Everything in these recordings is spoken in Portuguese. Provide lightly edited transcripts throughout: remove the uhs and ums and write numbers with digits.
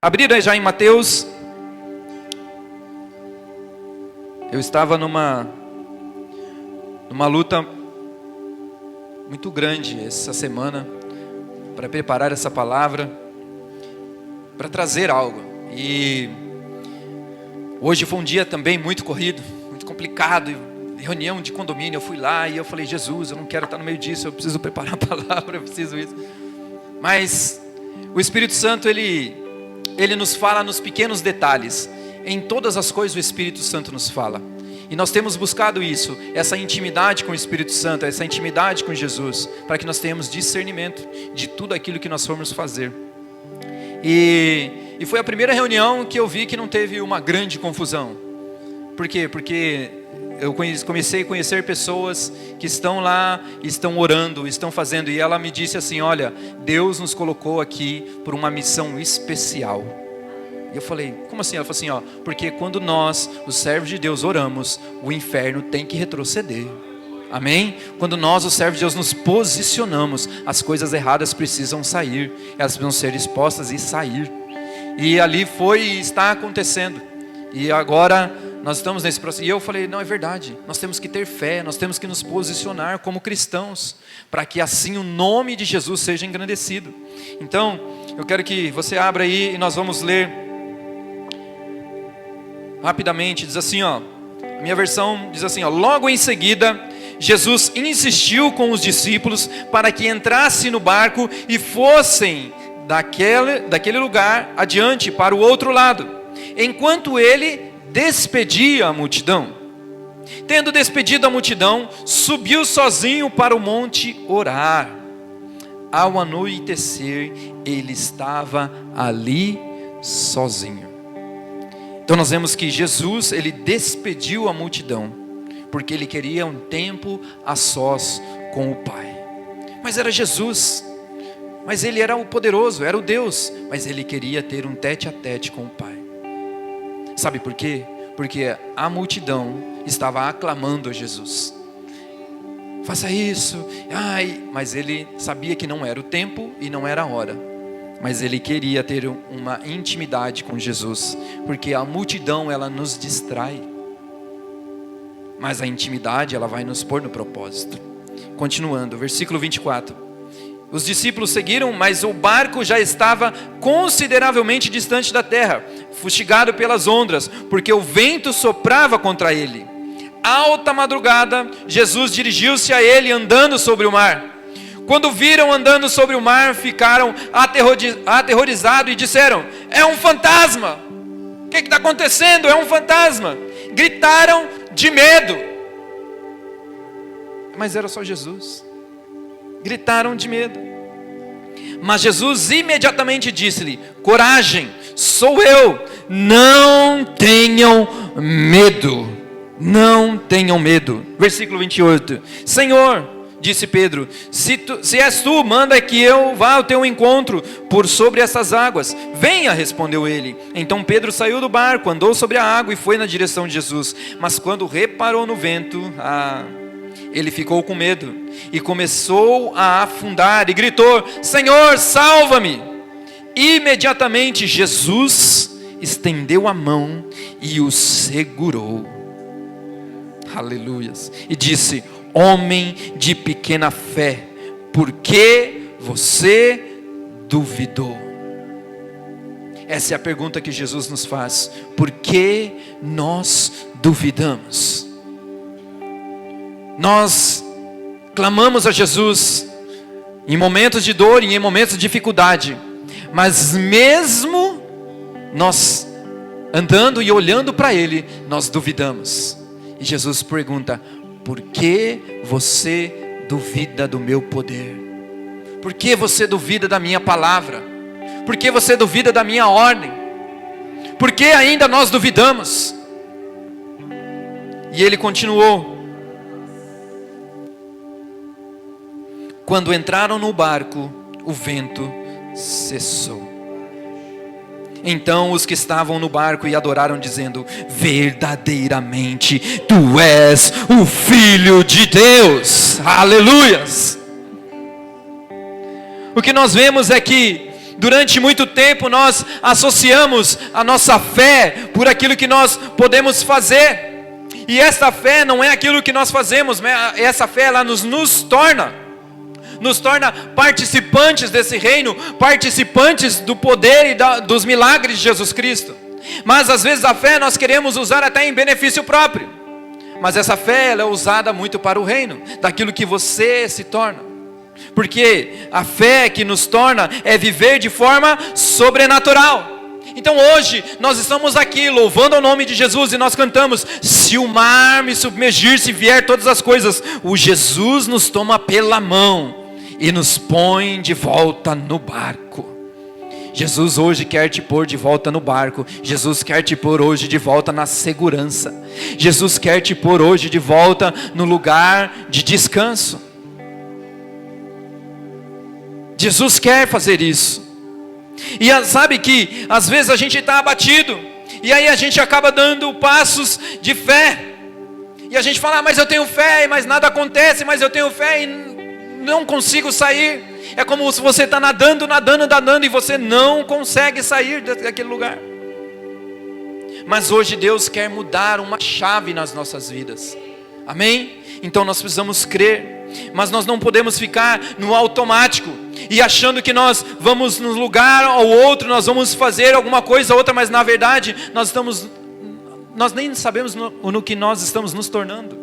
Abriram já em Mateus. Eu estava numa luta muito grande essa semana para preparar essa palavra, para trazer algo. E hoje foi um dia também muito corrido, muito complicado, reunião de condomínio. Eu fui lá e eu falei: Jesus, eu não quero estar no meio disso, eu preciso preparar a palavra, eu preciso isso. Mas o Espírito Santo, ele nos fala nos pequenos detalhes. Em todas as coisas o Espírito Santo nos fala. E nós temos buscado isso, essa intimidade com o Espírito Santo, essa intimidade com Jesus, para que nós tenhamos discernimento de tudo aquilo que nós formos fazer. E foi a primeira reunião que eu vi que não teve uma grande confusão. Por quê? Porque eu comecei a conhecer pessoas que estão lá, estão orando, estão fazendo. E ela me disse assim: olha, Deus nos colocou aqui por uma missão especial. E eu falei: como assim? Ela falou assim: porque quando nós, os servos de Deus, oramos, o inferno tem que retroceder. Amém? Quando nós, os servos de Deus, nos posicionamos, as coisas erradas precisam sair, elas precisam ser expostas e sair. E ali foi e está acontecendo. E agora nós estamos nesse processo. E eu falei: não, é verdade, nós temos que ter fé, nós temos que nos posicionar como cristãos, para que assim o nome de Jesus seja engrandecido. Então, eu quero que você abra aí e nós vamos ler rapidamente. Diz assim, a minha versão diz assim, logo em seguida, Jesus insistiu com os discípulos para que entrasse no barco e fossem daquele lugar adiante para o outro lado, enquanto ele despedia a multidão. Tendo despedido a multidão, subiu sozinho para o monte orar. Ao anoitecer, ele estava ali sozinho. Então nós vemos que Jesus, ele despediu a multidão, porque ele queria um tempo a sós com o Pai. Mas era Jesus, mas ele era o poderoso, era o Deus, mas ele queria ter um tete a tete com o Pai. Sabe por quê? Porque a multidão estava aclamando a Jesus. Faça isso, mas ele sabia que não era o tempo e não era a hora. Mas ele queria ter uma intimidade com Jesus, porque a multidão, ela nos distrai, mas a intimidade, ela vai nos pôr no propósito. Continuando, versículo 24. Os discípulos seguiram, mas o barco já estava consideravelmente distante da terra, fustigado pelas ondas, porque o vento soprava contra ele. Alta madrugada, Jesus dirigiu-se a ele andando sobre o mar. Quando viram andando sobre o mar, ficaram aterrorizados e disseram: é um fantasma! O que está acontecendo? É um fantasma! Gritaram de medo. Mas era só Jesus. Gritaram de medo. Mas Jesus imediatamente disse-lhe: coragem, sou eu, não tenham medo. Não tenham medo. Versículo 28. Senhor, disse Pedro, se és tu, manda que eu vá ao teu encontro por sobre essas águas. Venha, respondeu ele. Então Pedro saiu do barco, andou sobre a água e foi na direção de Jesus. Mas quando reparou no vento, ele ficou com medo e começou a afundar e gritou: Senhor, salva-me! Imediatamente Jesus estendeu a mão e o segurou. Aleluias. E disse: homem de pequena fé, por que você duvidou? Essa é a pergunta que Jesus nos faz. Por que nós duvidamos? Nós clamamos a Jesus em momentos de dor e em momentos de dificuldade, mas mesmo nós andando e olhando para Ele, nós duvidamos. E Jesus pergunta: por que você duvida do meu poder? Por que você duvida da minha palavra? Por que você duvida da minha ordem? Por que ainda nós duvidamos? E ele continuou. Quando entraram no barco, o vento cessou. Então os que estavam no barco e adoraram, dizendo: verdadeiramente tu és o Filho de Deus. Aleluias. O que nós vemos é que Durante muito tempo nós associamos a nossa fé por aquilo que nós podemos fazer. E essa fé não é aquilo que nós fazemos, essa fé ela nos torna participantes desse reino, participantes do poder e dos milagres de Jesus Cristo. Mas às vezes a fé nós queremos usar até em benefício próprio. Mas essa fé ela é usada muito para o reino, daquilo que você se torna. Porque a fé que nos torna é viver de forma sobrenatural. Então hoje nós estamos aqui louvando o nome de Jesus e nós cantamos: se o mar me submergir, se vier todas as coisas, o Jesus nos toma pela mão e nos põe de volta no barco. Jesus hoje quer te pôr de volta no barco. Jesus quer te pôr hoje de volta na segurança. Jesus quer te pôr hoje de volta no lugar de descanso. Jesus quer fazer isso. E sabe que às vezes a gente está abatido, e aí a gente acaba dando passos de fé, e a gente fala: mas eu tenho fé, mas nada acontece, mas eu tenho fé e não consigo sair. É como se você está nadando e você não consegue sair daquele lugar. Mas hoje Deus quer mudar uma chave nas nossas vidas, amém? Então nós precisamos crer, mas nós não podemos ficar no automático e achando que nós vamos num lugar ou outro, nós vamos fazer alguma coisa ou outra, mas na verdade nós nem sabemos no que nós estamos nos tornando,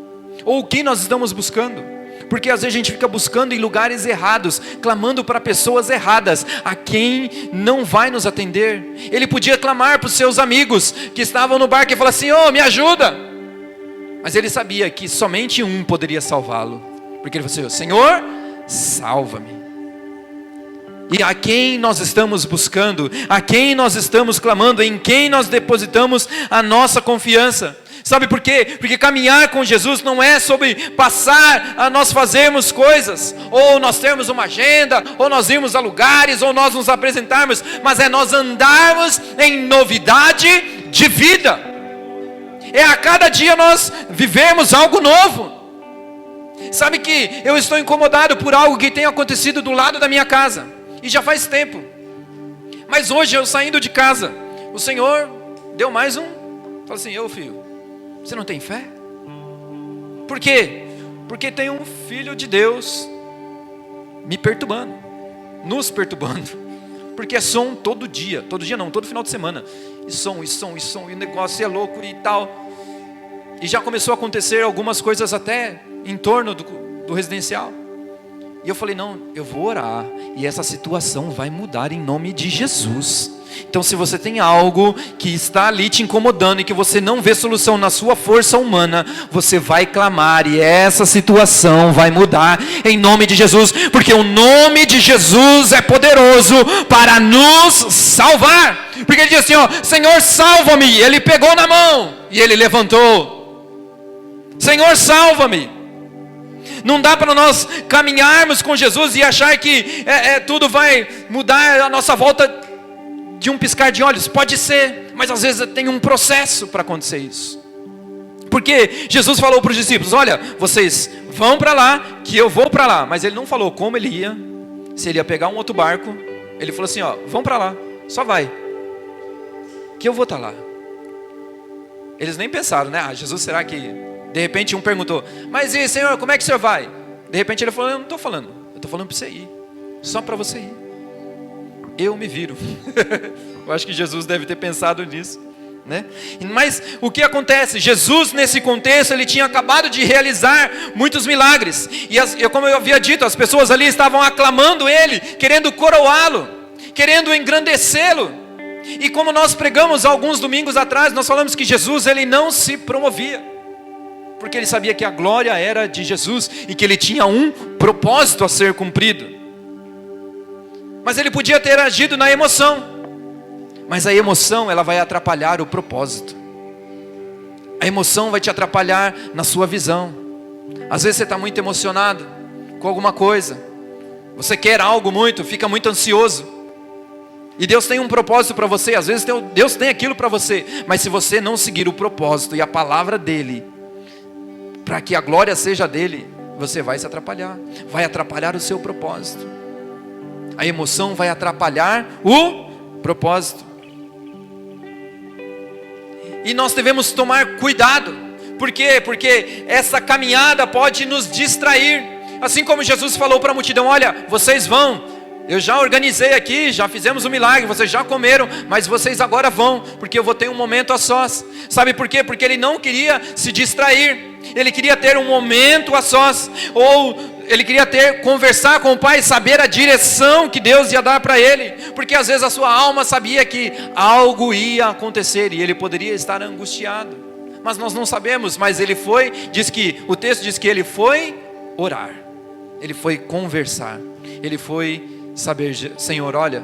ou o que nós estamos buscando. Porque às vezes a gente fica buscando em lugares errados, clamando para pessoas erradas, a quem não vai nos atender. Ele podia clamar para os seus amigos que estavam no barco e falar assim: me ajuda. Mas ele sabia que somente um poderia salvá-lo, porque ele falou assim: Senhor, salva-me. E a quem nós estamos buscando, a quem nós estamos clamando, em quem nós depositamos a nossa confiança. Sabe por quê? Porque caminhar com Jesus não é sobre passar a nós fazermos coisas, ou nós termos uma agenda, ou nós irmos a lugares, ou nós nos apresentarmos, mas é nós andarmos em novidade de vida. É a cada dia nós vivemos algo novo. Sabe que eu estou incomodado por algo que tem acontecido do lado da minha casa, e já faz tempo. Mas hoje eu saindo de casa, o Senhor deu mais um. Fala assim: filho, você não tem fé? Por quê? Porque tem um filho de Deus me perturbando, nos perturbando. Porque é som todo dia não, todo final de semana. E som, e o negócio é louco e tal. E já começou a acontecer algumas coisas até em torno do residencial. E eu falei: não, eu vou orar, e essa situação vai mudar em nome de Jesus. Então se você tem algo que está ali te incomodando e que você não vê solução na sua força humana, você vai clamar e essa situação vai mudar em nome de Jesus, porque o nome de Jesus é poderoso para nos salvar. Porque ele diz assim: Senhor, salva-me. Ele pegou na mão e ele levantou. Senhor, salva-me. Não dá para nós caminharmos com Jesus e achar que tudo vai mudar a nossa volta de um piscar de olhos. Pode ser, mas às vezes tem um processo para acontecer isso. Porque Jesus falou para os discípulos: olha, vocês vão para lá, que eu vou para lá. Mas ele não falou como ele ia, se ele ia pegar um outro barco. Ele falou assim: vão para lá, só vai, que eu vou estar lá. Eles nem pensaram, né? Jesus, será que... De repente um perguntou: mas e Senhor, como é que o Senhor vai? De repente ele falou: eu não estou falando, eu estou falando para você ir, só para você ir. Eu me viro. Eu acho que Jesus deve ter pensado nisso, né? Mas o que acontece? Jesus nesse contexto, ele tinha acabado de realizar muitos milagres. E como eu havia dito, as pessoas ali estavam aclamando ele, querendo coroá-lo, querendo engrandecê-lo. E como nós pregamos alguns domingos atrás, nós falamos que Jesus, ele não se promovia, porque ele sabia que a glória era de Jesus e que ele tinha um propósito a ser cumprido. Mas ele podia ter agido na emoção, mas a emoção ela vai atrapalhar o propósito. A emoção vai te atrapalhar na sua visão. Às vezes você está muito emocionado com alguma coisa, você quer algo muito, fica muito ansioso, e Deus tem um propósito para você. Às vezes Deus tem aquilo para você, mas se você não seguir o propósito e a palavra dele, para que a glória seja dele, você vai se atrapalhar, vai atrapalhar o seu propósito. A emoção vai atrapalhar o propósito. E nós devemos tomar cuidado. Por quê? Porque essa caminhada pode nos distrair. Assim como Jesus falou para a multidão: olha, vocês vão, eu já organizei aqui, já fizemos um milagre, vocês já comeram, mas vocês agora vão, porque eu vou ter um momento a sós. Sabe por quê? Porque ele não queria se distrair. Ele queria ter um momento a sós, ou ele queria conversar com o Pai, saber a direção que Deus ia dar para ele, porque às vezes a sua alma sabia que algo ia acontecer e ele poderia estar angustiado, mas nós não sabemos. Mas ele foi, o texto diz que ele foi orar, ele foi conversar, ele foi saber: Senhor, olha,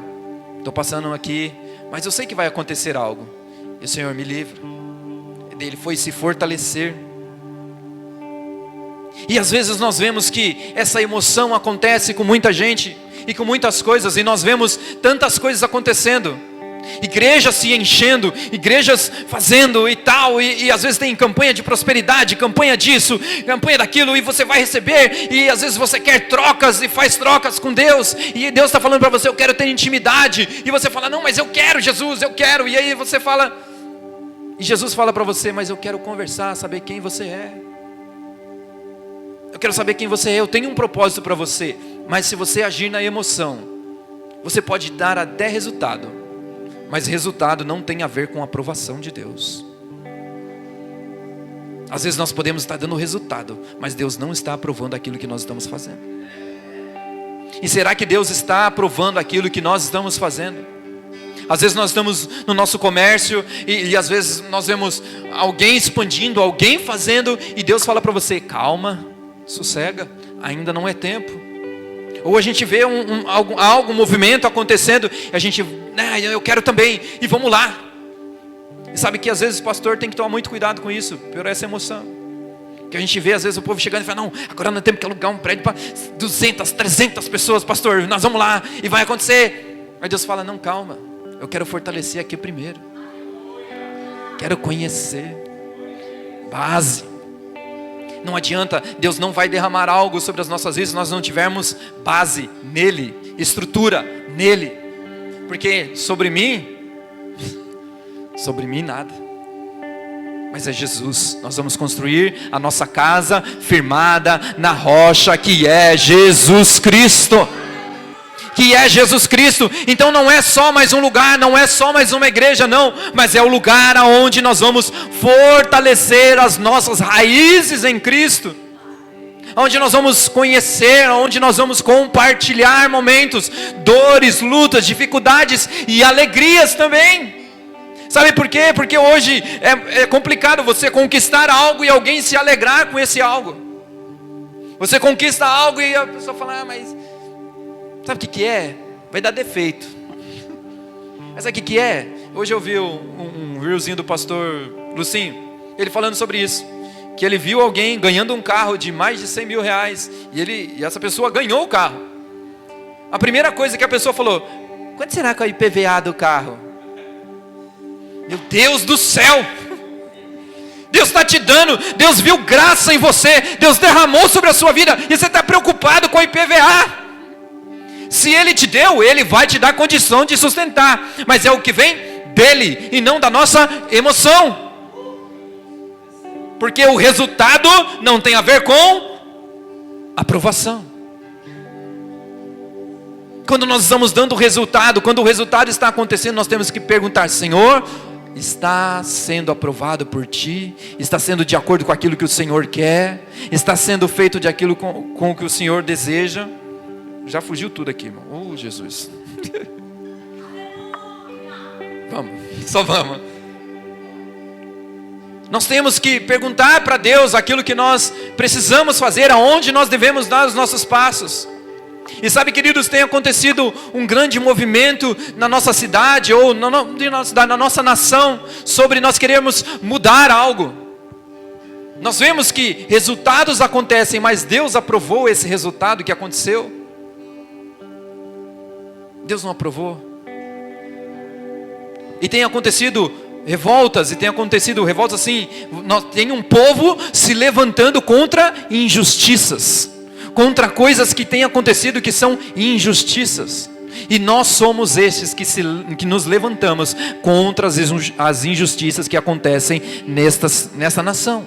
estou passando aqui, mas eu sei que vai acontecer algo, e o Senhor me livra. Ele foi se fortalecer. E às vezes nós vemos que essa emoção acontece com muita gente e com muitas coisas, e nós vemos tantas coisas acontecendo, igrejas se enchendo, igrejas fazendo e tal, e às vezes tem campanha de prosperidade, campanha disso, campanha daquilo, e você vai receber, e às vezes você quer trocas e faz trocas com Deus, e Deus está falando para você: eu quero ter intimidade, e você fala: não, mas eu quero Jesus, eu quero, e aí você fala, e Jesus fala para você: mas eu quero conversar, saber quem você é. Eu quero saber quem você é, eu tenho um propósito para você. Mas se você agir na emoção, você pode dar até resultado, mas resultado não tem a ver com a aprovação de Deus. Às vezes nós podemos estar dando resultado, mas Deus não está aprovando aquilo que nós estamos fazendo. E será que Deus está aprovando aquilo que nós estamos fazendo? Às vezes nós estamos no nosso comércio e às vezes nós vemos alguém expandindo, alguém fazendo, e Deus fala para você: calma, sossega, ainda não é tempo. Ou a gente vê um movimento acontecendo, e a gente: eu quero também, e vamos lá. E sabe que às vezes o pastor tem que tomar muito cuidado com isso, por essa emoção. Que a gente vê às vezes o povo chegando e fala: não, agora nós temos que alugar um prédio para 200, 300 pessoas, pastor, nós vamos lá, e vai acontecer. Aí Deus fala: não, calma, eu quero fortalecer aqui primeiro, quero conhecer, base. Não adianta, Deus não vai derramar algo sobre as nossas vidas se nós não tivermos base nele, estrutura nele. Porque sobre mim nada, mas é Jesus. Nós vamos construir a nossa casa firmada na rocha que é Jesus Cristo. Que é Jesus Cristo. Então não é só mais um lugar, não é só mais uma igreja, não, mas é o lugar aonde nós vamos fortalecer as nossas raízes em Cristo, onde nós vamos conhecer, onde nós vamos compartilhar momentos, dores, lutas, dificuldades e alegrias também. Sabe por quê? Porque hoje é complicado você conquistar algo e alguém se alegrar com esse algo. Você conquista algo e a pessoa fala: mas sabe o que é? Vai dar defeito. Mas sabe o que é? Hoje eu vi um reelzinho do pastor Lucinho, ele falando sobre isso, que ele viu alguém ganhando um carro de mais de 100 mil reais, e essa pessoa ganhou o carro. A primeira coisa que a pessoa falou: quanto será que é o IPVA do carro? Meu Deus do céu! Deus está te dando, Deus viu graça em você, Deus derramou sobre a sua vida, e você está preocupado com o IPVA. Se Ele te deu, Ele vai te dar condição de sustentar, mas é o que vem dEle, e não da nossa emoção, porque o resultado não tem a ver com aprovação. Quando nós estamos dando resultado, quando o resultado está acontecendo, nós temos que perguntar: Senhor, está sendo aprovado por Ti? Está sendo de acordo com aquilo que o Senhor quer? Está sendo feito de aquilo com o que o Senhor deseja? Já fugiu tudo aqui, irmão. Oh, Jesus. Vamos, só vamos. Nós temos que perguntar para Deus aquilo que nós precisamos fazer, aonde nós devemos dar os nossos passos. E sabe, queridos, tem acontecido um grande movimento na nossa cidade, ou na nossa nação, sobre nós queremos mudar algo. Nós vemos que resultados acontecem, mas Deus aprovou esse resultado que aconteceu? Deus não aprovou. E tem acontecido revoltas assim, tem um povo se levantando contra injustiças, contra coisas que têm acontecido que são injustiças. E nós somos esses que nos levantamos contra as injustiças que acontecem nessa nação.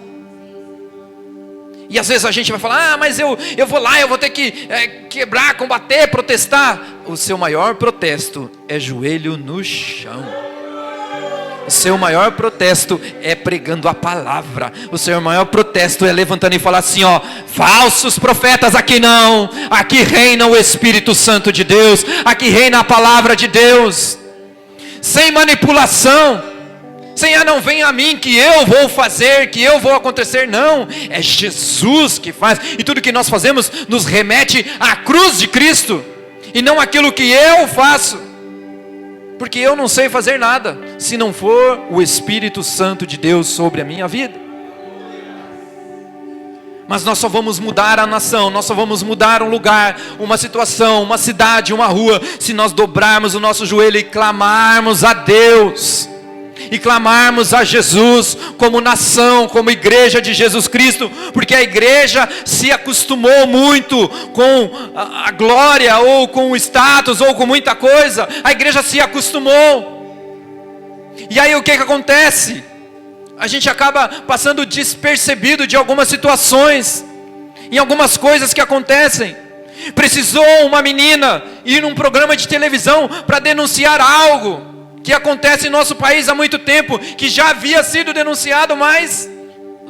E às vezes a gente vai falar, mas eu vou lá, eu vou ter que quebrar, combater, protestar. O seu maior protesto é joelho no chão. O seu maior protesto é pregando a palavra. O seu maior protesto é levantando e falar assim, ó: falsos profetas aqui não. Aqui reina o Espírito Santo de Deus. Aqui reina a palavra de Deus. Sem manipulação. Sem, não vem a mim que eu vou fazer, que eu vou acontecer. Não, é Jesus que faz. E tudo que nós fazemos nos remete à cruz de Cristo. E não aquilo que eu faço. Porque eu não sei fazer nada, se não for o Espírito Santo de Deus sobre a minha vida. Mas nós só vamos mudar a nação, nós só vamos mudar um lugar, uma situação, uma cidade, uma rua, se nós dobrarmos o nosso joelho e clamarmos a Deus. E clamarmos a Jesus como nação, como igreja de Jesus Cristo. Porque a igreja se acostumou muito com a glória, ou com o status, ou com muita coisa. A igreja se acostumou. E aí o que acontece? A gente acaba passando despercebido de algumas situações, em algumas coisas que acontecem. Precisou uma menina ir num programa de televisão para denunciar algo que acontece em nosso país há muito tempo, que já havia sido denunciado, mas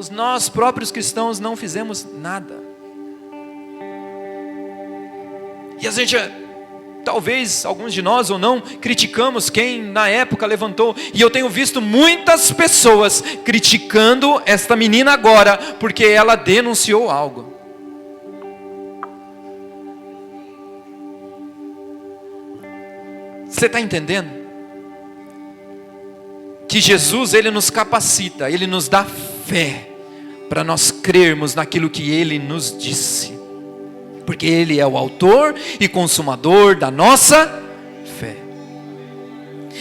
nós próprios cristãos não fizemos nada. E a gente, talvez alguns de nós ou não, criticamos quem na época levantou. E eu tenho visto muitas pessoas criticando esta menina agora, porque ela denunciou algo. Você está entendendo? Que Jesus, Ele nos capacita, Ele nos dá fé, para nós crermos naquilo que Ele nos disse. Porque Ele é o autor e consumador da nossa fé.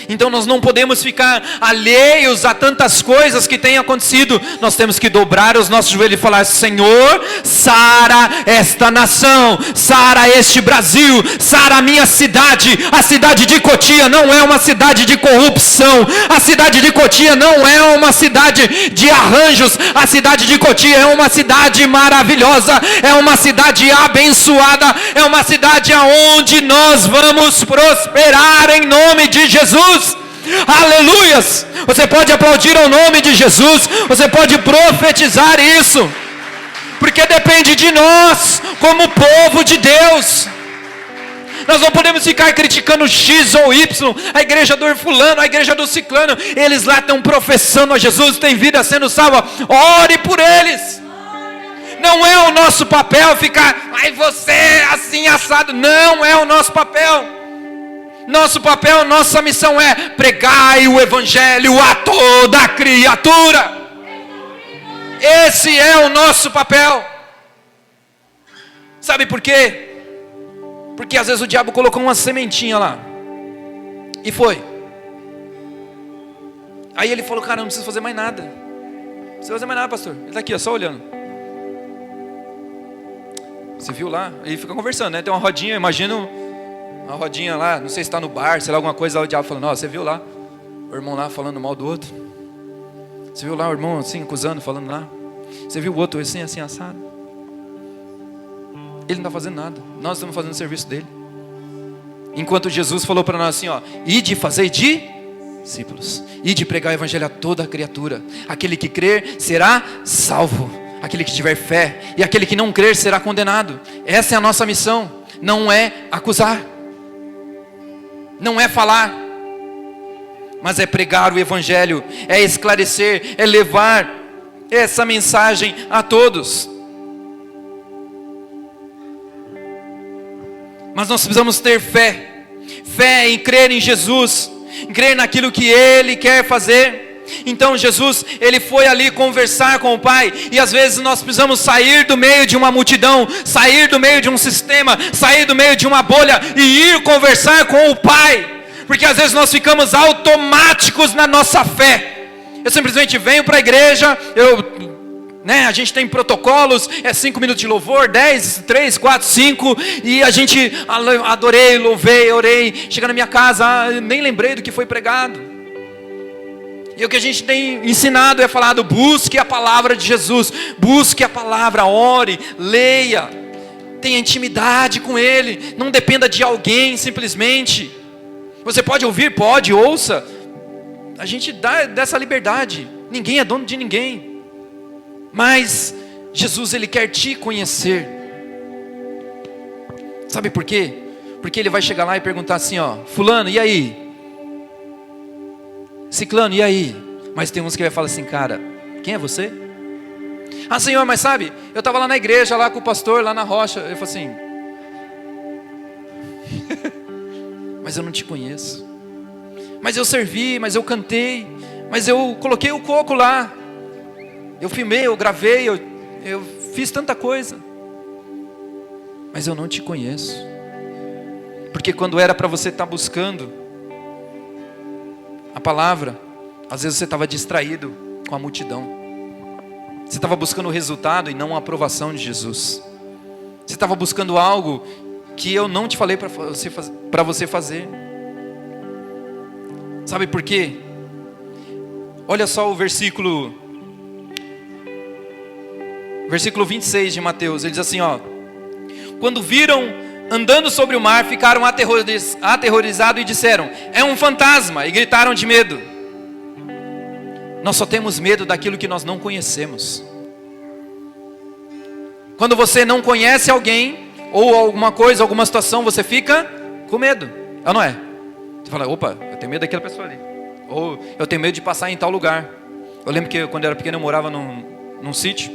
Então nós não podemos ficar alheios a tantas coisas que têm acontecido. Nós temos que dobrar os nossos joelhos e falar: Senhor, sara esta nação, sara este Brasil, sara a minha cidade. A cidade de Cotia não é uma cidade de corrupção. A cidade de Cotia não é uma cidade de arranjos. A cidade de Cotia é uma cidade maravilhosa, é uma cidade abençoada, é uma cidade aonde nós vamos prosperar em nome de Jesus. Aleluias! Você pode aplaudir ao nome de Jesus, você pode profetizar isso, porque depende de nós, como povo de Deus. Nós não podemos ficar criticando X ou Y, a igreja do fulano, a igreja do ciclano. Eles lá estão professando a Jesus, tem vida sendo salva. Ore por eles. Não é o nosso papel ficar, ai você assim assado. Não é o nosso papel. Nosso papel, nossa missão é pregar o evangelho a toda criatura. Esse é o nosso papel. Sabe por quê? Porque às vezes o diabo colocou uma sementinha lá. E foi. Aí ele falou: cara, não preciso fazer mais nada. Não precisa fazer mais nada, pastor. Ele está aqui, ó, só olhando. Você viu lá? Aí fica conversando, né? Tem uma rodinha, imagina uma rodinha lá, não sei se está no bar, sei lá, alguma coisa lá, o diabo falando: ó, você viu lá o irmão lá falando mal do outro? Você viu lá o irmão assim, acusando, falando lá? Você viu o outro assim, assado? Ele não está fazendo nada, nós estamos fazendo o serviço dele. Enquanto Jesus falou para nós assim, ó: ide fazer discípulos, ide pregar o evangelho a toda criatura. Aquele que crer será salvo, aquele que tiver fé, e aquele que não crer será condenado. Essa é a nossa missão, não é acusar, não é falar, mas é pregar o evangelho, é esclarecer, é levar essa mensagem a todos. Mas nós precisamos ter fé, fé em crer em Jesus, em crer naquilo que Ele quer fazer. Então Jesus, Ele foi ali conversar com o Pai, e às vezes nós precisamos sair do meio de uma multidão, sair do meio de um sistema, sair do meio de uma bolha e ir conversar com o Pai, porque às vezes nós ficamos automáticos na nossa fé. Eu simplesmente venho para a igreja, eu né? A gente tem protocolos, 5 minutos de louvor, 10, 3, 4, 5, e a gente adorei, louvei, orei, chega na minha casa, nem lembrei do que foi pregado. E o que a gente tem ensinado é falado: busque a palavra de Jesus, busque a palavra, ore, leia, tenha intimidade com Ele, não dependa de alguém simplesmente. Você pode ouvir? Pode, ouça. A gente dá dessa liberdade, ninguém é dono de ninguém. Mas Jesus, Ele quer te conhecer. Sabe por quê? Porque Ele vai chegar lá e perguntar assim, ó: fulano, e aí? Ciclano, e aí? Mas tem uns que vai falar assim: cara, quem é você? Ah, Senhor, mas sabe, eu estava lá na igreja, lá com o pastor, lá na rocha. Eu falei assim: mas eu não te conheço. Mas eu servi, mas eu cantei, mas eu coloquei o coco lá, eu filmei, eu gravei, eu fiz tanta coisa, mas eu não te conheço. Porque quando era para você estar buscando a palavra, às vezes você estava distraído com a multidão. Você estava buscando o resultado e não a aprovação de Jesus. Você estava buscando algo que eu não te falei para você fazer. Sabe por quê? Olha só o versículo 26 de Mateus. Ele diz assim, ó: quando viram andando sobre o mar, ficaram aterrorizados e disseram: é um fantasma, e gritaram de medo. Nós só temos medo daquilo que nós não conhecemos. Quando você não conhece alguém, ou alguma coisa, alguma situação, você fica com medo, não é? Você fala: opa, eu tenho medo daquela pessoa ali, ou eu tenho medo de passar em tal lugar. Eu lembro que quando eu era pequeno eu morava num sítio,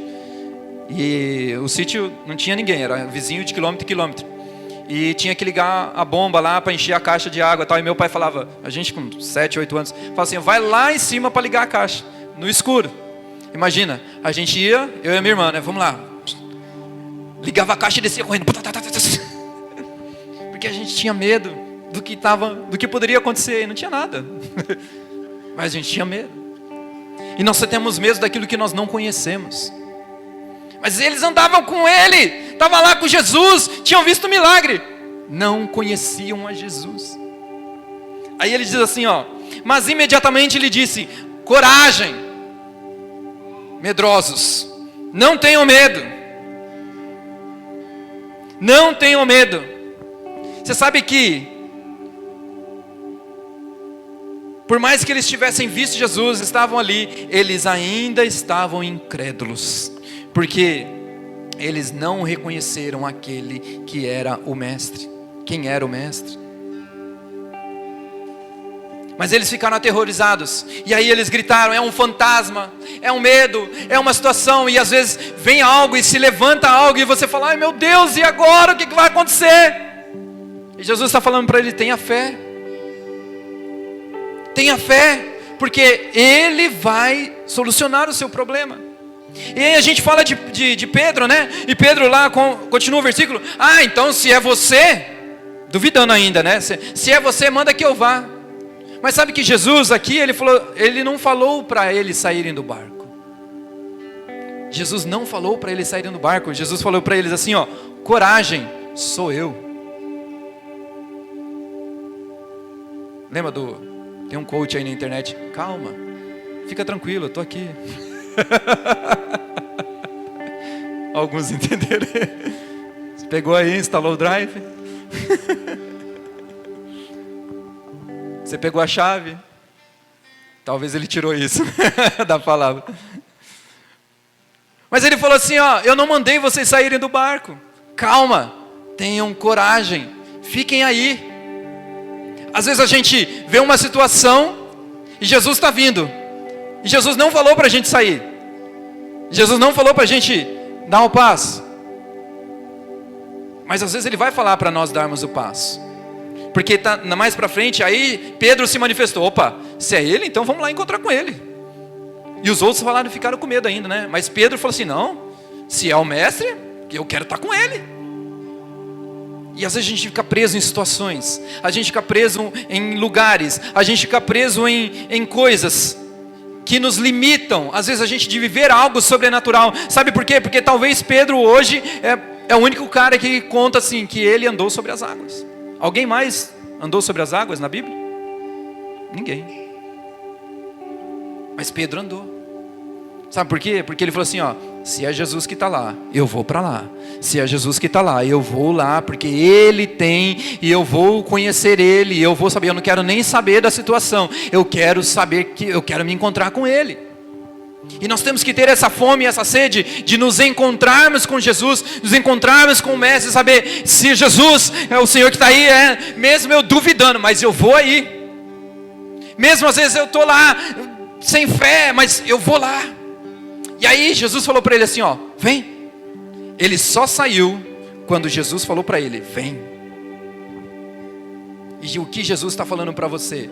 e o sítio não tinha ninguém, era vizinho de quilômetro em quilômetro, e tinha que ligar a bomba lá para encher a caixa de água e tal. E meu pai falava, a gente com 7, 8 anos, falava assim: vai lá em cima para ligar a caixa, no escuro. Imagina, a gente ia, eu e a minha irmã, né? Vamos lá, ligava a caixa e descia correndo, porque a gente tinha medo do que poderia acontecer, e não tinha nada. Mas a gente tinha medo. E nós só temos medo daquilo que nós não conhecemos. Mas eles andavam com Ele, estavam lá com Jesus, tinham visto o milagre, não conheciam a Jesus. Aí ele diz assim, ó: mas imediatamente ele disse: coragem, medrosos, não tenham medo. Não tenham medo. Você sabe que, por mais que eles tivessem visto Jesus, estavam ali, eles ainda estavam incrédulos, porque eles não reconheceram aquele que era o mestre. Quem era o mestre? Mas eles ficaram aterrorizados, e aí eles gritaram: é um fantasma, é um medo, é uma situação. E às vezes vem algo e se levanta algo, e você fala: ai meu Deus, e agora? O que vai acontecer? E Jesus está falando para ele: tenha fé. Tenha fé, porque Ele vai solucionar o seu problema. E aí a gente fala de Pedro, né? E Pedro lá, continua o versículo: ah, então se é você, duvidando ainda, né? Se é você, manda que eu vá. Mas sabe que Jesus aqui, ele não falou para eles saírem do barco. Jesus não falou para eles saírem do barco. Jesus falou para eles assim, ó: coragem, sou eu. Lembra tem um coach aí na internet: calma, fica tranquilo, eu tô aqui. Alguns entenderam. Você pegou aí, instalou o Drive. Você pegou a chave. Talvez ele tirou isso da palavra. Mas ele falou assim, ó: eu não mandei vocês saírem do barco. Calma, tenham coragem, fiquem aí. Às vezes a gente vê uma situação e Jesus está vindo, e Jesus não falou para a gente sair. Jesus não falou para a gente dar o passo. Mas às vezes Ele vai falar para nós darmos o passo, porque está mais para frente. Aí Pedro se manifestou: opa, se é Ele, então vamos lá encontrar com Ele. E os outros falaram, ficaram com medo ainda, né? Mas Pedro falou assim: não, se é o mestre, eu quero estar com Ele. E às vezes a gente fica preso em situações, a gente fica preso em lugares, a gente fica preso em coisas que nos limitam, às vezes, a gente de viver algo sobrenatural. Sabe por quê? Porque talvez Pedro hoje é o único cara que conta assim, que ele andou sobre as águas. Alguém mais andou sobre as águas na Bíblia? Ninguém. Mas Pedro andou. Sabe por quê? Porque ele falou assim, ó, se é Jesus que está lá, eu vou para lá. Se é Jesus que está lá, eu vou lá, porque Ele tem, e eu vou conhecer Ele, eu vou saber, eu não quero nem saber da situação, eu quero saber que eu quero me encontrar com Ele. E nós temos que ter essa fome, essa sede de nos encontrarmos com Jesus, nos encontrarmos com o Mestre, saber se Jesus é o Senhor que está aí, mesmo eu duvidando, mas eu vou aí. Mesmo às vezes eu estou lá sem fé, mas eu vou lá. E aí Jesus falou para ele assim, ó, vem. Ele só saiu quando Jesus falou para ele, vem. E o que Jesus está falando para você?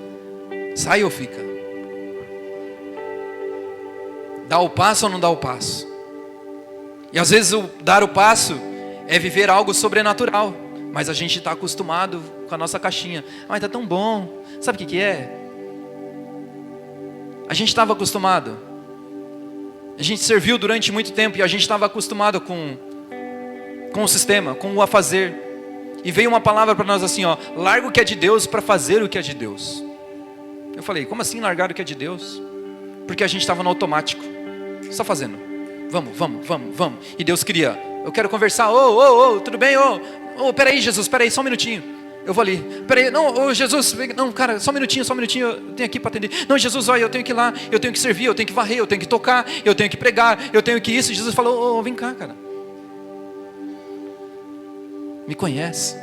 Sai ou fica? Dá o passo ou não dá o passo? E às vezes o dar o passo é viver algo sobrenatural, mas a gente está acostumado com a nossa caixinha. Mas está tão bom. Sabe o que é? A gente estava acostumado. A gente serviu durante muito tempo e a gente estava acostumado com o sistema, com o a fazer. E veio uma palavra para nós assim, ó, larga o que é de Deus para fazer o que é de Deus. Eu falei, como assim largar o que é de Deus? Porque a gente estava no automático, só fazendo. Vamos. E Deus queria, eu quero conversar, tudo bem, peraí Jesus, peraí, só um minutinho. Eu vou ali, peraí, não, Jesus, não cara, só um minutinho, eu tenho aqui para atender. Não, Jesus, olha, eu tenho que ir lá, eu tenho que servir, eu tenho que varrer, eu tenho que tocar, eu tenho que pregar, eu tenho que isso. Jesus falou, vem cá, cara. Me conhece.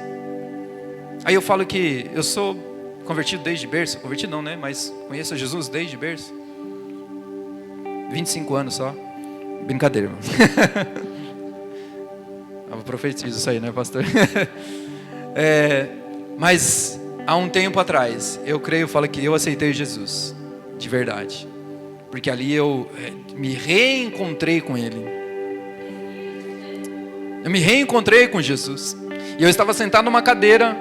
Aí eu falo que eu sou convertido desde berço, convertido não, né, mas conheço Jesus desde berço. 25 anos só. Brincadeira, irmão. Eu profetizo isso aí, né, pastor? Mas há um tempo atrás, eu falo que eu aceitei Jesus, de verdade, porque ali eu me reencontrei com Ele. Eu me reencontrei com Jesus. E eu estava sentado numa cadeira,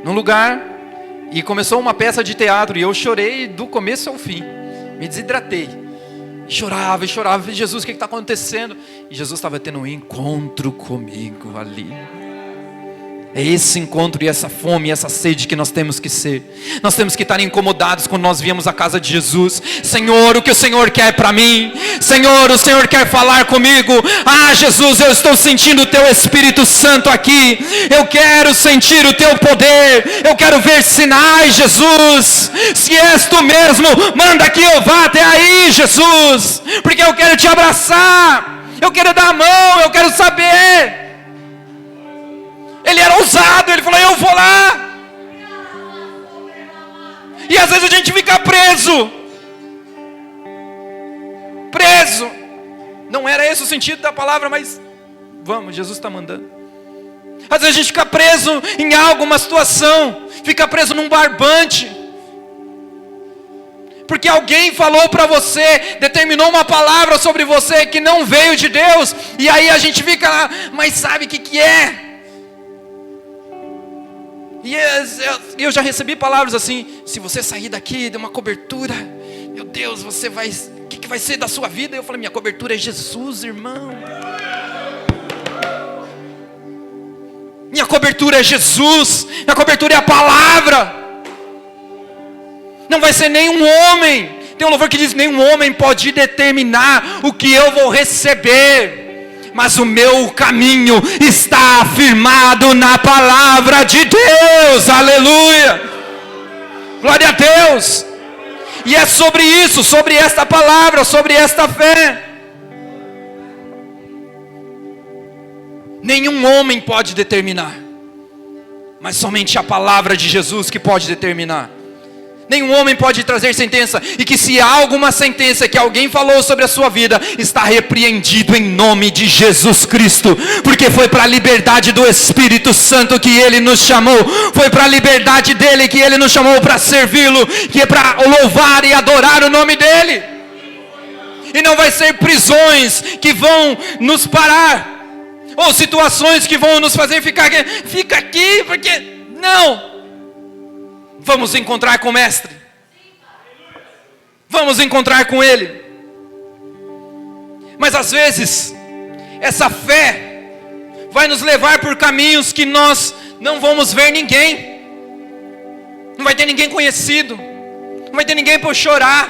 num lugar, e começou uma peça de teatro, e eu chorei do começo ao fim, me desidratei, e chorava, Jesus, o que está acontecendo? E Jesus estava tendo um encontro comigo ali. É esse encontro e essa fome, essa sede que nós temos que ser. Nós temos que estar incomodados quando nós viemos à casa de Jesus. Senhor, o que o Senhor quer para mim? Senhor, o Senhor quer falar comigo. Ah, Jesus, eu estou sentindo o Teu Espírito Santo aqui. Eu quero sentir o Teu poder. Eu quero ver sinais, Jesus. Se és Tu mesmo, manda que eu vá até aí, Jesus. Porque eu quero Te abraçar. Eu quero dar a mão, eu quero saber. Ele era ousado, ele falou, eu vou lá. E às vezes a gente fica preso. Não era esse o sentido da palavra, mas vamos, Jesus está mandando. Às vezes a gente fica preso em alguma situação, fica preso num barbante, porque alguém falou para você, determinou uma palavra sobre você que não veio de Deus, e aí a gente fica lá, mas sabe o que é? E eu já recebi palavras assim, se você sair daqui de uma cobertura, meu Deus, o que vai ser da sua vida? Eu falei, minha cobertura é Jesus, irmão. Minha cobertura é Jesus, minha cobertura é a palavra. Não vai ser nenhum homem. Tem um louvor que diz, nenhum homem pode determinar o que eu vou receber. Mas o meu caminho está afirmado na palavra de Deus, aleluia, glória a Deus. E é sobre isso, sobre esta palavra, sobre esta fé. Nenhum homem pode determinar, mas somente a palavra de Jesus que pode determinar. Nenhum homem pode trazer sentença, e que se há alguma sentença que alguém falou sobre a sua vida, está repreendido em nome de Jesus Cristo, porque foi para a liberdade do Espírito Santo que Ele nos chamou, foi para a liberdade dEle que Ele nos chamou para servi-lo, que é para louvar e adorar o nome dEle, e não vai ser prisões que vão nos parar, ou situações que vão nos fazer ficar aqui, fica aqui, porque não. Vamos encontrar com o Mestre. Vamos encontrar com Ele. Mas às vezes, essa fé vai nos levar por caminhos que nós não vamos ver ninguém. Não vai ter ninguém conhecido. Não vai ter ninguém para eu chorar.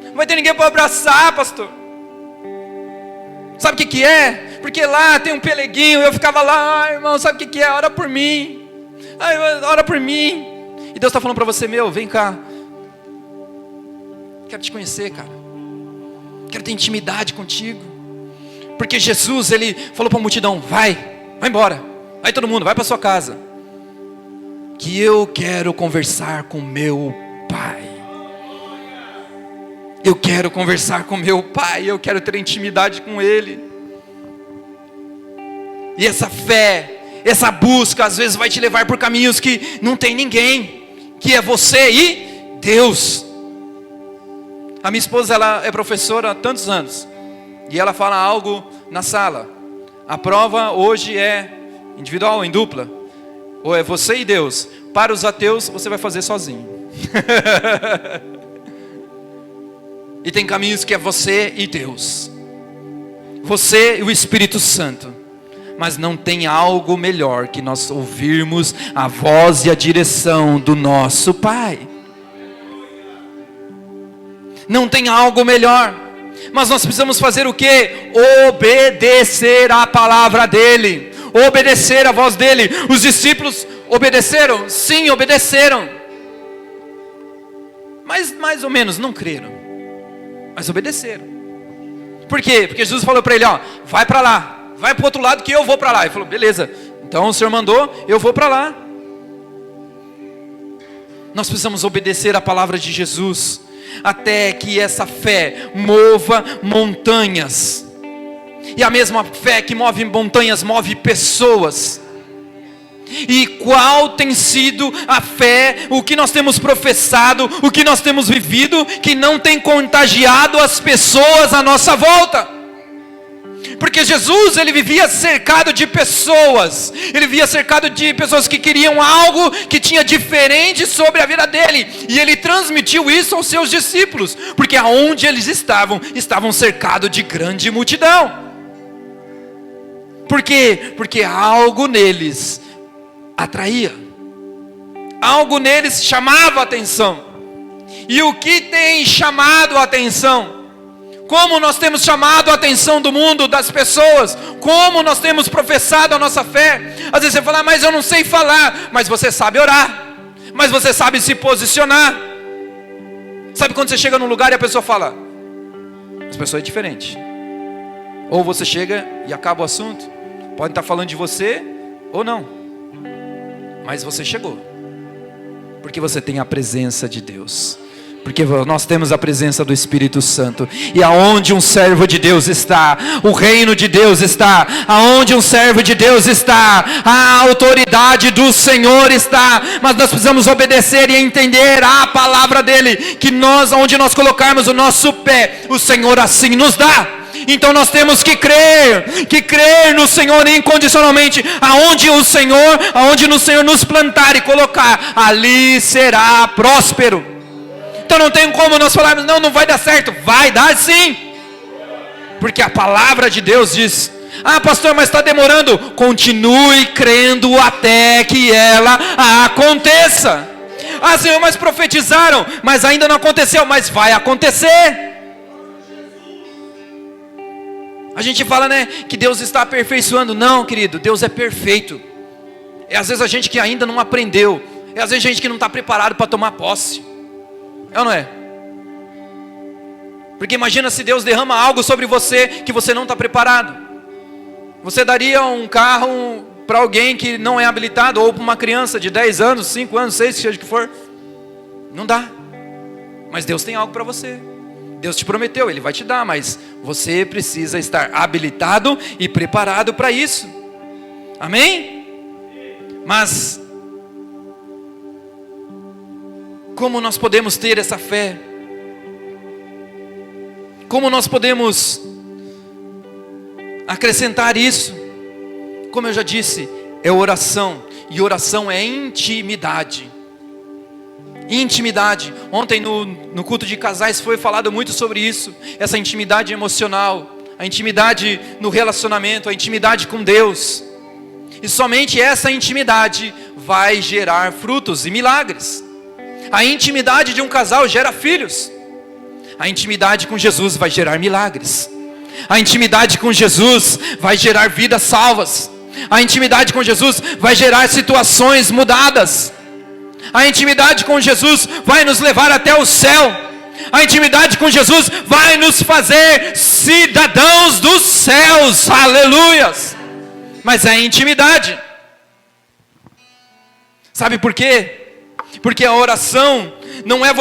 Não vai ter ninguém para eu abraçar, pastor. Sabe o que é? Porque lá tem um peleguinho. Eu ficava lá, irmão, sabe o que é? Ora por mim. Ora por mim. E Deus está falando para você, vem cá. Quero te conhecer, cara. Quero ter intimidade contigo. Porque Jesus, Ele falou para a multidão, vai embora. Vai todo mundo, vai para sua casa. Que eu quero conversar com meu Pai. Eu quero conversar com meu Pai. Eu quero ter intimidade com Ele. E essa fé, essa busca, às vezes vai te levar por caminhos que não tem ninguém. Que é você e Deus. A minha esposa, ela é professora há tantos anos. E ela fala algo na sala. A prova hoje é individual ou em dupla. Ou é você e Deus. Para os ateus, você vai fazer sozinho. E tem caminhos que é você e Deus. Você e o Espírito Santo. Mas não tem algo melhor que nós ouvirmos a voz e a direção do nosso Pai. Não tem algo melhor. Mas nós precisamos fazer o quê? Obedecer a palavra dEle. Obedecer a voz dEle. Os discípulos obedeceram? Sim, obedeceram. Mas mais ou menos não creram. Mas obedeceram. Por quê? Porque Jesus falou para ele, vai para lá. Vai para o outro lado que eu vou para lá. Ele falou, beleza. Então o Senhor mandou, eu vou para lá. Nós precisamos obedecer a palavra de Jesus. Até que essa fé mova montanhas. E a mesma fé que move montanhas move pessoas. E qual tem sido a fé, o que nós temos professado, o que nós temos vivido, que não tem contagiado as pessoas à nossa volta? Porque Jesus, Ele vivia cercado de pessoas. Ele vivia cercado de pessoas que queriam algo que tinha diferente sobre a vida dele. E Ele transmitiu isso aos seus discípulos. Porque aonde eles estavam cercados de grande multidão. Por quê? Porque algo neles atraía. Algo neles chamava a atenção. E o que tem chamado a atenção? Como nós temos chamado a atenção do mundo, das pessoas? Como nós temos professado a nossa fé? Às vezes você fala, mas eu não sei falar. Mas você sabe orar. Mas você sabe se posicionar. Sabe quando você chega num lugar e a pessoa fala, essa pessoa é diferente. Ou você chega e acaba o assunto. Pode estar falando de você ou não. Mas você chegou. Porque você tem a presença de Deus. Porque nós temos a presença do Espírito Santo. E aonde um servo de Deus está, o reino de Deus está. Aonde um servo de Deus está, a autoridade do Senhor está. Mas nós precisamos obedecer e entender a palavra dEle. Que nós, onde nós colocarmos o nosso pé, o Senhor assim nos dá. Então nós temos que crer no Senhor incondicionalmente. Aonde no Senhor nos plantar e colocar, ali será próspero. Então não tem como nós falarmos, não vai dar certo. Vai dar sim. Porque a palavra de Deus diz, pastor, mas está demorando. Continue crendo até que ela aconteça. Senhor, mas profetizaram, mas ainda não aconteceu. Mas vai acontecer. A gente fala, que Deus está aperfeiçoando. Não, querido, Deus é perfeito. É às vezes a gente que ainda não aprendeu. É às vezes a gente que não está preparado para tomar posse. É ou não é? Porque imagina se Deus derrama algo sobre você que você não está preparado. Você daria um carro para alguém que não é habilitado, ou para uma criança de 10 anos, 5 anos, 6, seja o que for? Não dá. Mas Deus tem algo para você. Deus te prometeu, Ele vai te dar, mas você precisa estar habilitado e preparado para isso. Amém? Mas como nós podemos ter essa fé? Como nós podemos acrescentar isso? Como eu já disse, é oração. E oração é intimidade. Intimidade. Ontem no culto de casais foi falado muito sobre isso. Essa intimidade emocional, a intimidade no relacionamento, a intimidade com Deus. E somente essa intimidade vai gerar frutos e milagres. A intimidade de um casal gera filhos. A intimidade com Jesus vai gerar milagres. A intimidade com Jesus vai gerar vidas salvas. A intimidade com Jesus vai gerar situações mudadas. A intimidade com Jesus vai nos levar até o céu. A intimidade com Jesus vai nos fazer cidadãos dos céus. Aleluias! Mas é intimidade. Sabe por quê? Porque a oração não é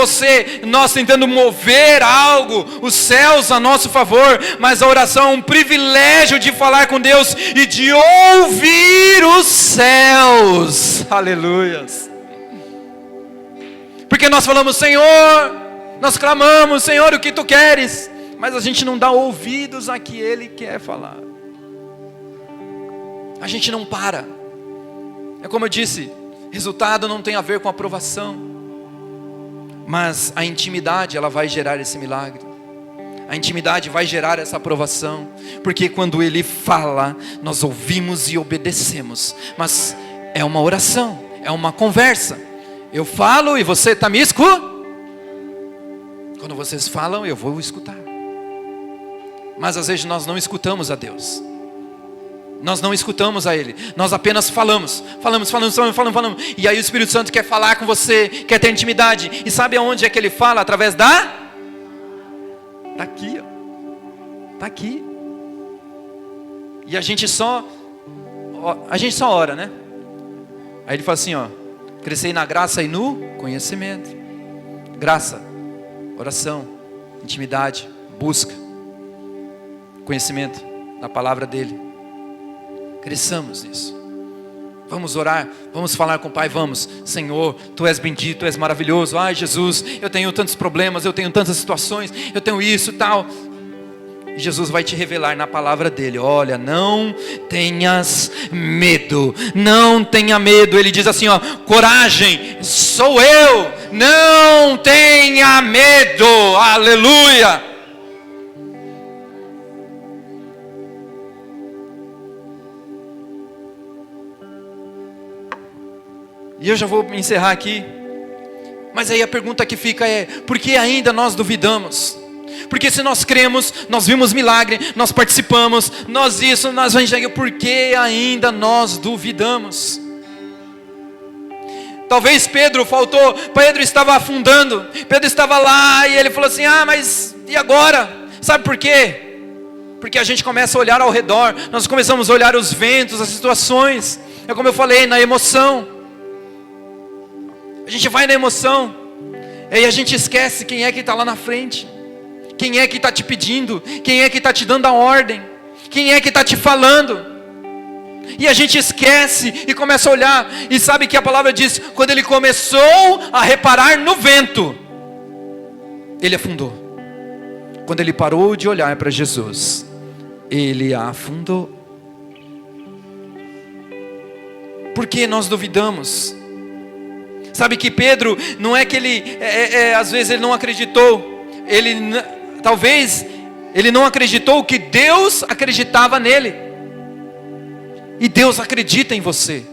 nós tentando mover algo, os céus a nosso favor, mas a oração é um privilégio de falar com Deus e de ouvir os céus. Aleluias! Porque nós falamos, Senhor, nós clamamos, Senhor, o que Tu queres? Mas a gente não dá ouvidos a que Ele quer falar. A gente não para. É como eu disse, resultado não tem a ver com aprovação, mas a intimidade, ela vai gerar esse milagre. A intimidade vai gerar essa aprovação, porque quando Ele fala, nós ouvimos e obedecemos. Mas é uma oração, é uma conversa. Eu falo e você está me escutando. Quando vocês falam, eu vou escutar. Mas às vezes nós não escutamos a Deus. Nós não escutamos a Ele. Nós apenas falamos. E aí o Espírito Santo quer falar com você, quer ter intimidade. E sabe aonde é que Ele fala? Através da... Está aqui, ó. Está aqui. E a gente só ora, né? Aí Ele fala assim, ó: crescei na graça e no conhecimento. Graça, oração, intimidade, busca, conhecimento da palavra dEle. Cresçamos nisso. Vamos orar, vamos falar com o Pai, vamos. Senhor, Tu és bendito, Tu és maravilhoso. Ai Jesus, eu tenho tantos problemas, eu tenho tantas situações, eu tenho isso e tal. E Jesus vai te revelar na palavra dEle. Olha, não tenhas medo, não tenha medo. Ele diz assim, ó: coragem, sou eu, não tenha medo. Aleluia. E eu já vou encerrar aqui. Mas aí a pergunta que fica é: por que ainda nós duvidamos? Porque se nós cremos, nós vimos milagre, nós participamos, nós enxergamos, por que ainda nós duvidamos? Talvez Pedro estava afundando, Pedro estava lá e ele falou assim: mas e agora? Sabe por quê? Porque a gente começa a olhar ao redor, nós começamos a olhar os ventos, as situações, é como eu falei, na emoção. A gente vai na emoção, e aí a gente esquece quem é que está lá na frente, quem é que está te pedindo, quem é que está te dando a ordem, quem é que está te falando. E a gente esquece e começa a olhar, e sabe que a palavra diz, quando ele começou a reparar no vento, ele afundou. Quando ele parou de olhar para Jesus, ele afundou. Por que nós duvidamos? Sabe que Pedro, não é que ele, às vezes ele não acreditou, talvez ele não acreditou que Deus acreditava nele, e Deus acredita em você.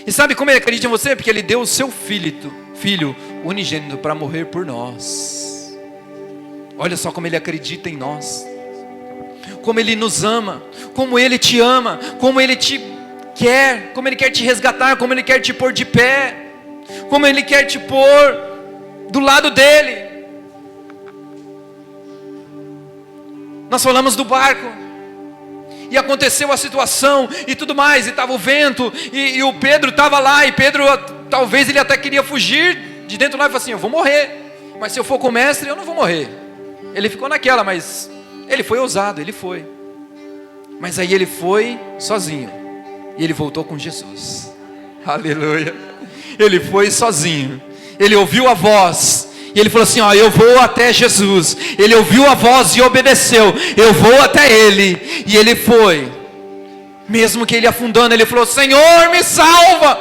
E sabe como ele acredita em você? Porque ele deu o seu filho unigênito para morrer por nós. Olha só como ele acredita em nós, como ele nos ama, como ele te ama, como ele te quer, como ele quer te resgatar, como ele quer te pôr de pé, como ele quer te pôr do lado dele. Nós falamos do barco, e aconteceu a situação e tudo mais, e estava o vento, e o Pedro estava lá, e Pedro, talvez ele até queria fugir de dentro lá, e falou assim: eu vou morrer, mas se eu for com o mestre eu não vou morrer. Ele ficou naquela, mas ele foi ousado, ele foi. Mas aí ele foi sozinho, e ele voltou com Jesus. Aleluia. Ele foi sozinho, ele ouviu a voz, e ele falou assim: eu vou até Jesus. Ele ouviu a voz e obedeceu, eu vou até Ele. E ele foi, mesmo que ele afundando, ele falou: Senhor, me salva.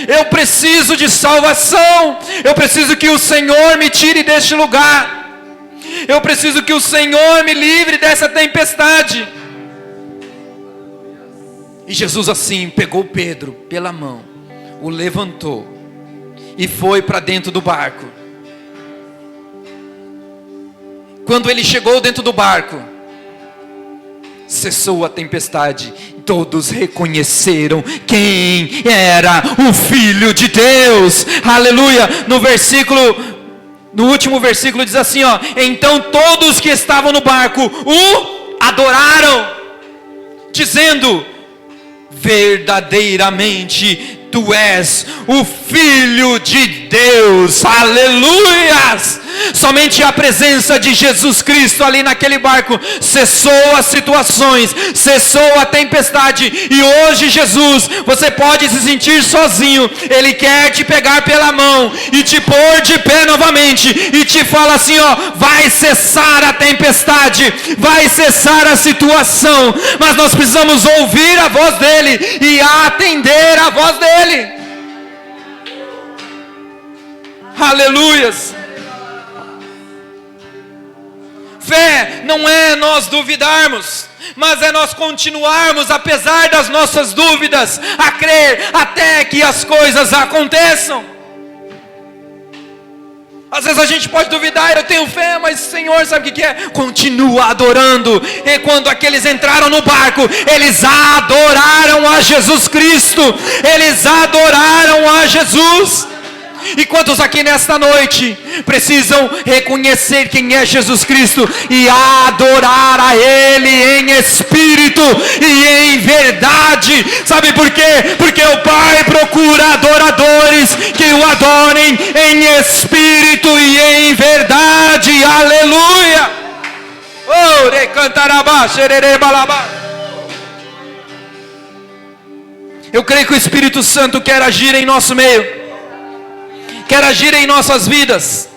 Eu preciso de salvação. Eu preciso que o Senhor me tire deste lugar. Eu preciso que o Senhor me livre dessa tempestade. E Jesus assim pegou Pedro pela mão, o levantou e foi para dentro do barco. Quando ele chegou dentro do barco, cessou a tempestade. Todos reconheceram quem era o Filho de Deus. Aleluia. No último versículo diz assim, ó: então todos que estavam no barco o adoraram, dizendo: verdadeiramente tu és o Filho de Deus. Aleluias. Somente a presença de Jesus Cristo ali naquele barco cessou as situações, cessou a tempestade. E hoje Jesus, você pode se sentir sozinho. Ele quer te pegar pela mão e te pôr de pé novamente e te fala assim, ó: vai cessar a tempestade, vai cessar a situação, mas nós precisamos ouvir a voz dele e atender a voz dele. Aleluias. Fé não é nós duvidarmos, mas é nós continuarmos apesar das nossas dúvidas, a crer até que as coisas aconteçam. Às vezes a gente pode duvidar: eu tenho fé, mas Senhor, sabe o que é? Continua adorando. E quando aqueles entraram no barco, eles adoraram a Jesus Cristo, eles adoraram a Jesus. E quantos aqui nesta noite precisam reconhecer quem é Jesus Cristo e adorar a Ele em espírito e em verdade? Sabe por quê? Porque o Pai procura adoradores que o adorem em espírito e em verdade. Aleluia. Oh, recantarabá, xererebalabá. Eu creio que o Espírito Santo quer agir em nosso meio, quer agir em nossas vidas.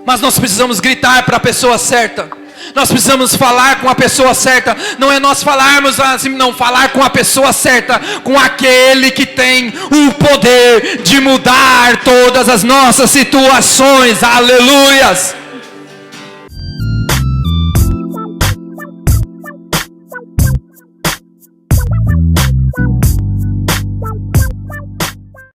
Mas nós precisamos gritar para a pessoa certa. Nós precisamos falar com a pessoa certa. Não é nós falarmos assim, não, falar com a pessoa certa, com aquele que tem o poder de mudar todas as nossas situações. Aleluias.